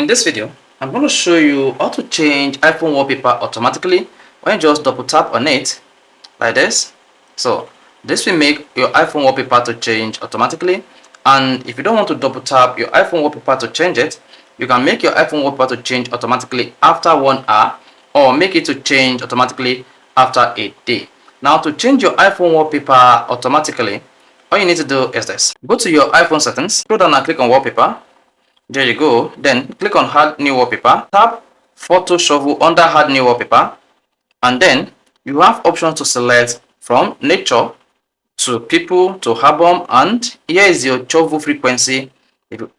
In this video, I'm going to show you how to change iPhone wallpaper automatically when you just double tap on it like this. So this will make your iPhone wallpaper to change automatically, and if you don't want to double tap your iPhone wallpaper to change it, you can make your iPhone wallpaper to change automatically after 1 hour, or make it to change automatically after a day. Now, to change your iPhone wallpaper automatically, all you need to do is this. Go to your iPhone settings, scroll down and click on wallpaper. There you go. Then click on add new wallpaper. Tap photo shovel under add new wallpaper, and then you have options to select from nature to people to album, and here is your shuffle frequency. If you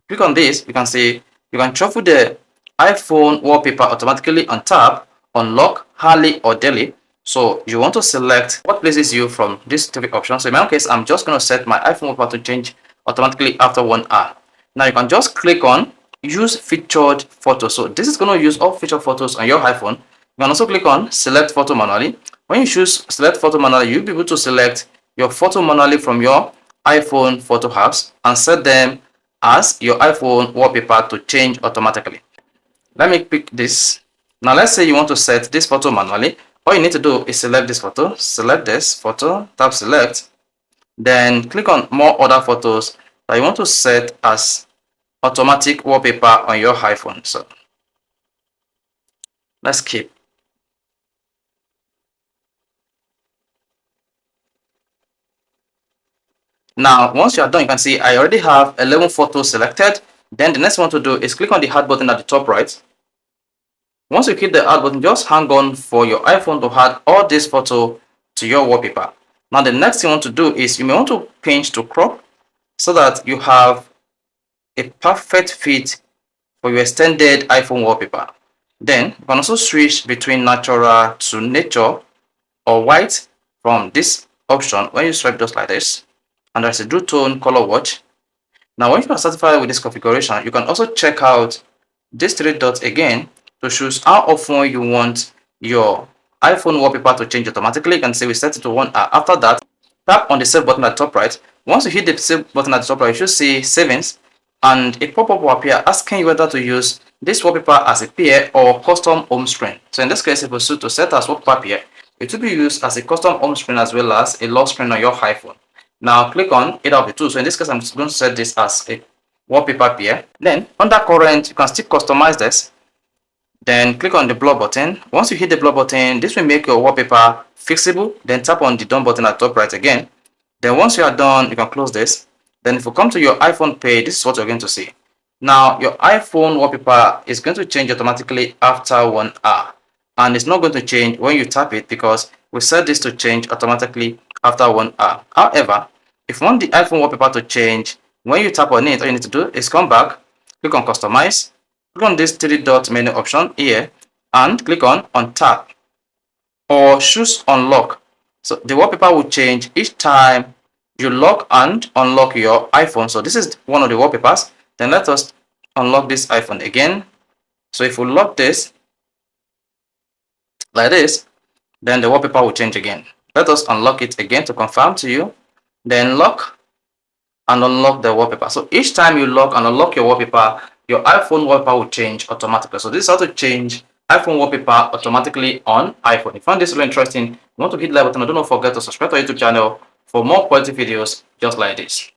click on this, you can see you can shuffle the iPhone wallpaper automatically on tap, unlock, hourly or daily. So you want to select what pleases you from these specific options. So in my case, I'm just going to set my iPhone wallpaper to change automatically after 1 hour. Now you can just click on use featured photos. So this is going to use all featured photos on your iPhone. You can also click on select photo manually. When you choose select photo manually, you'll be able to select your photo manually from your iPhone photo apps and set them as your iPhone wallpaper to change automatically. Let me pick this. Now let's say you want to set this photo manually. All you need to do is select this photo, select this photo, tap select, then click on more other photos that you want to set as automatic wallpaper on your iPhone. So let's keep. Now, once you are done, you can see I already have 11 photos selected. Then the next one to do is click on the add button at the top right. Once you click the add button, just hang on for your iPhone to add all this photo to your wallpaper. Now, the next thing you want to do is you may want to pinch to crop so that you have a perfect fit for your extended iPhone wallpaper. Then you can also switch between natural to nature or white from this option when you swipe just like this, and there's a blue tone color watch. Now, once you are satisfied with this configuration, you can also check out these three dots again to choose how often you want your iPhone wallpaper to change automatically. You can say we set it to 1 hour. After that, tap on the save button at the top right. Once you hit the save button at the top right, you should see savings, and a pop-up will appear asking you whether to use this wallpaper as a pair or custom home screen. So in this case, if we choose to set as wallpaper pair, it will be used as a custom home screen as well as a lock screen on your iPhone. Now click on either of the two. So in this case, I'm just going to set this as a wallpaper pair. Then under current, you can still customize this. Then click on the blur button. Once you hit the blur button, this will make your wallpaper fixable. Then tap on the done button at the top right again. Then once you are done, you can close this. Then if you come to your iPhone page, this is what you're going to see. Now your iPhone wallpaper is going to change automatically after 1 hour, and it's not going to change when you tap it because we set this to change automatically after 1 hour. However, if you want the iPhone wallpaper to change when you tap on it, all you need to do is come back, click on customize, click on this three dot menu option here, and click on tap or choose unlock. So the wallpaper will change each time you lock and unlock your iPhone. So this is one of the wallpapers. Then let us unlock this iPhone again. So if we lock this like this, then the wallpaper will change again. Let us unlock it again to confirm to you. Then lock and unlock the wallpaper. So each time you lock and unlock your wallpaper, your iPhone wallpaper will change automatically. So this is how to change iPhone wallpaper automatically on iPhone. If you found this really interesting, you want to hit the like button, and don't forget to subscribe to our YouTube channel for more quality videos just like this.